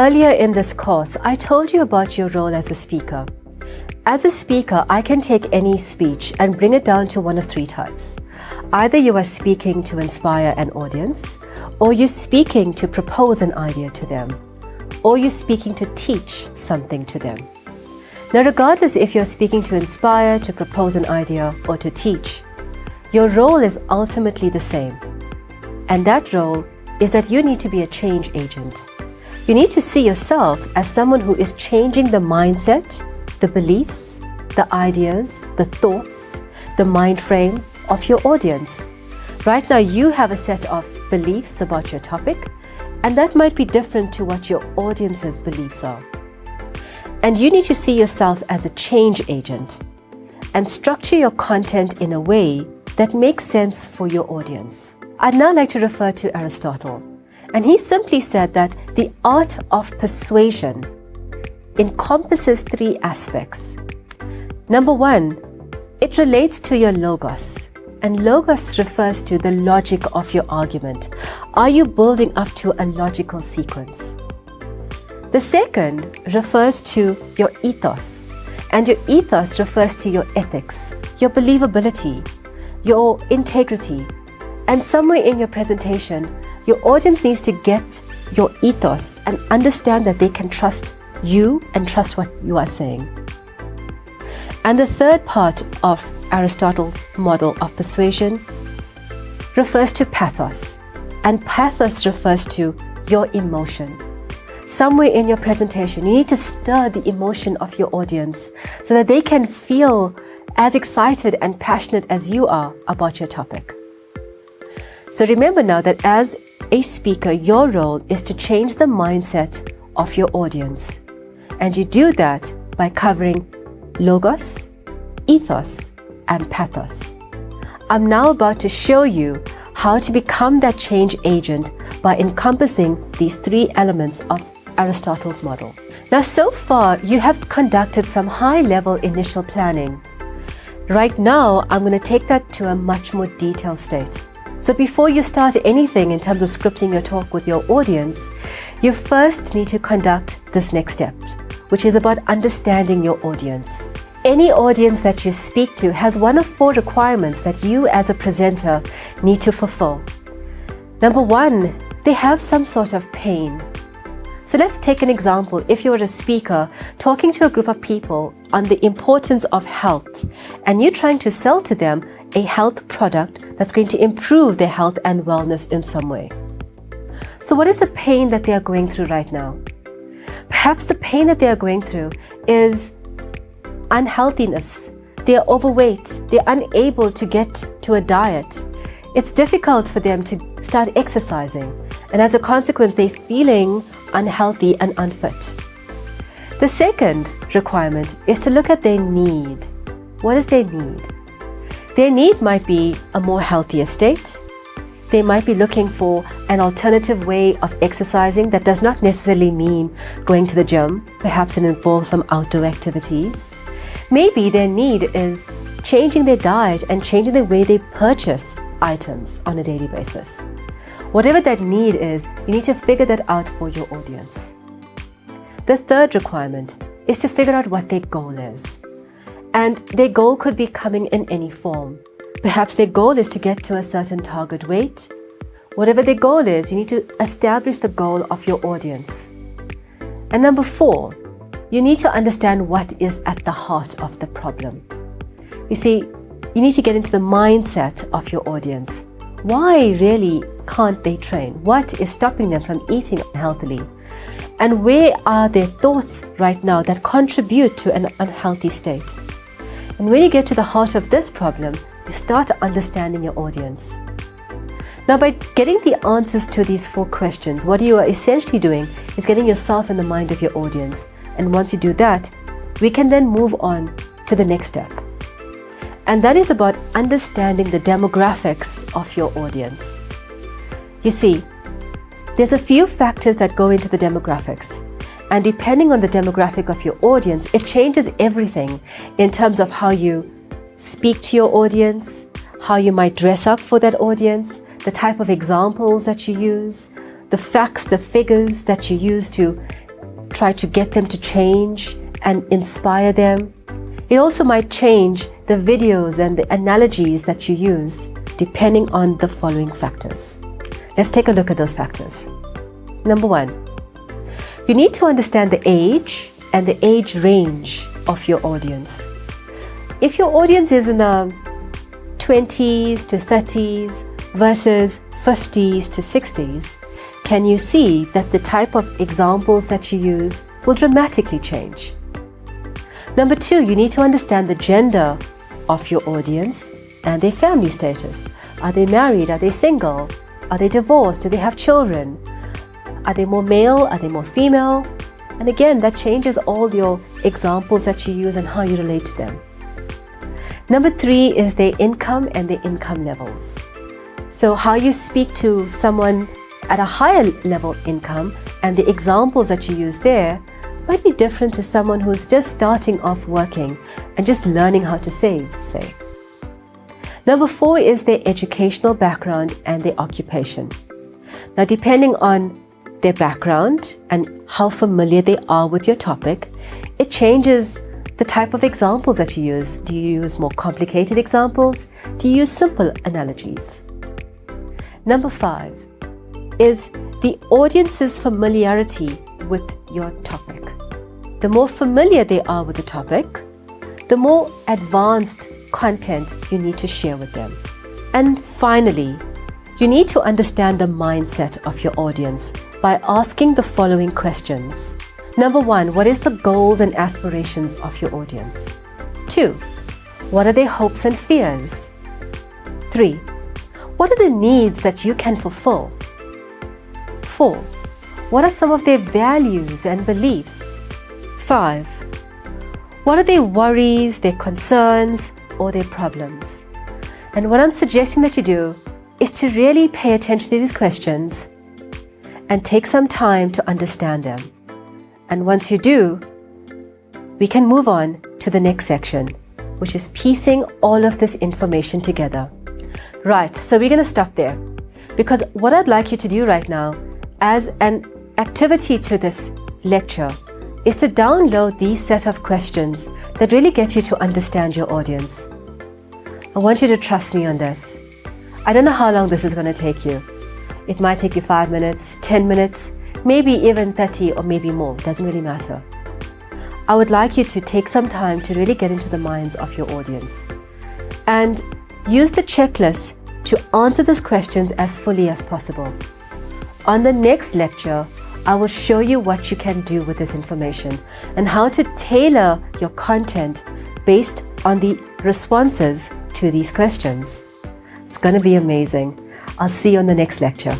Earlier in this course, I told you about your role as a speaker. As a speaker, I can take any speech and bring it down to one of three types. Either you are speaking to inspire an audience, or you're speaking to propose an idea to them, or you're speaking to teach something to them. Now, regardless if you're speaking to inspire, to propose an idea, or to teach, your role is ultimately the same. And that role is that you need to be a change agent. You need to see yourself as someone who is changing the mindset, the beliefs, the ideas, the thoughts, the mind frame of your audience. Right now, you have a set of beliefs about your topic, and that might be different to what your audience's beliefs are. And you need to see yourself as a change agent and structure your content in a way that makes sense for your audience. I'd now like to refer to Aristotle. And he simply said that the art of persuasion encompasses three aspects. Number one, it relates to your logos. And logos refers to the logic of your argument. Are you building up to a logical sequence? The second refers to your ethos. And your ethos refers to your ethics, your believability, your integrity. And somewhere in your presentation, your audience needs to get your ethos and understand that they can trust you and trust what you are saying. And the third part of Aristotle's model of persuasion refers to pathos. And pathos refers to your emotion. Somewhere in your presentation, you need to stir the emotion of your audience so that they can feel as excited and passionate as you are about your topic. So remember now that as a speaker, your role is to change the mindset of your audience. And you do that by covering logos, ethos, and pathos. I'm now about to show you how to become that change agent by encompassing these three elements of Aristotle's model. Now, so far, you have conducted some high-level initial planning. Right now, I'm going to take that to a much more detailed state. So before you start anything in terms of scripting your talk with your audience, you first need to conduct this next step, which is about understanding your audience. Any audience that you speak to has one of four requirements that you as a presenter need to fulfill. Number one, they have some sort of pain. So let's take an example. If you're a speaker talking to a group of people on the importance of health, and you're trying to sell to them a health product that's going to improve their health and wellness in some way. So what is the pain that they are going through right now? Perhaps the pain that they are going through is unhealthiness. They are overweight. They're unable to get to a diet. It's difficult for them to start exercising. And as a consequence, they're feeling unhealthy and unfit. The second requirement is to look at their need. What is their need? Their need might be a more healthier state. They might be looking for an alternative way of exercising that does not necessarily mean going to the gym. Perhaps it involves some outdoor activities. Maybe their need is changing their diet and changing the way they purchase items on a daily basis. Whatever that need is, you need to figure that out for your audience. The third requirement is to figure out what their goal is. And their goal could be coming in any form. Perhaps their goal is to get to a certain target weight. Whatever their goal is, you need to establish the goal of your audience. And number four, you need to understand what is at the heart of the problem. You see, you need to get into the mindset of your audience. Why really can't they train? What is stopping them from eating healthily? And where are their thoughts right now that contribute to an unhealthy state? And when you get to the heart of this problem, you start understanding your audience. Now, by getting the answers to these four questions, what you are essentially doing is getting yourself in the mind of your audience. And once you do that, we can then move on to the next step. And that is about understanding the demographics of your audience. You see, there's a few factors that go into the demographics. And depending on the demographic of your audience, it changes everything in terms of how you speak to your audience, how you might dress up for that audience, the type of examples that you use, the facts, the figures that you use to try to get them to change and inspire them. It also might change the videos and the analogies that you use depending on the following factors. Let's take a look at those factors. Number 1, you need to understand the age and the age range of your audience. If your audience is in the 20s to 30s versus 50s to 60s, can you see that the type of examples that you use will dramatically change? Number 2, you need to understand the gender of your audience and their family status. Are they married? Are they single? Are they divorced? Do they have children? Are they more male? Are they more female? And again, that changes all your examples that you use and how you relate to them. Number 3 is their income and their income levels. So how you speak to someone at a higher level income and the examples that you use there might be different to someone who's just starting off working and just learning how to save, say. Number 4 is their educational background and their occupation. Now, depending on their background and how familiar they are with your topic, it changes the type of examples that you use. Do you use more complicated examples? Do you use simple analogies? Number 5 is the audience's familiarity with your topic. The more familiar they are with the topic, the more advanced content you need to share with them. And finally, you need to understand the mindset of your audience by asking the following questions. Number 1, what is the goals and aspirations of your audience? 2, what are their hopes and fears? 3, what are the needs that you can fulfill? 4, what are some of their values and beliefs? 5, what are their worries, their concerns, or their problems? And what I'm suggesting that you do is to really pay attention to these questions and take some time to understand them. And once you do, we can move on to the next section, which is piecing all of this information together. Right, so we're going to stop there, because what I'd like you to do right now as an activity to this lecture is to download these set of questions that really get you to understand your audience. I want you to trust me on this. I don't know how long this is going to take you. It might take you 5 minutes, 10 minutes, maybe even 30 or maybe more. It doesn't really matter. I would like you to take some time to really get into the minds of your audience and use the checklist to answer these questions as fully as possible. On the next lecture, I will show you what you can do with this information and how to tailor your content based on the responses to these questions. It's going to be amazing. I'll see you on the next lecture.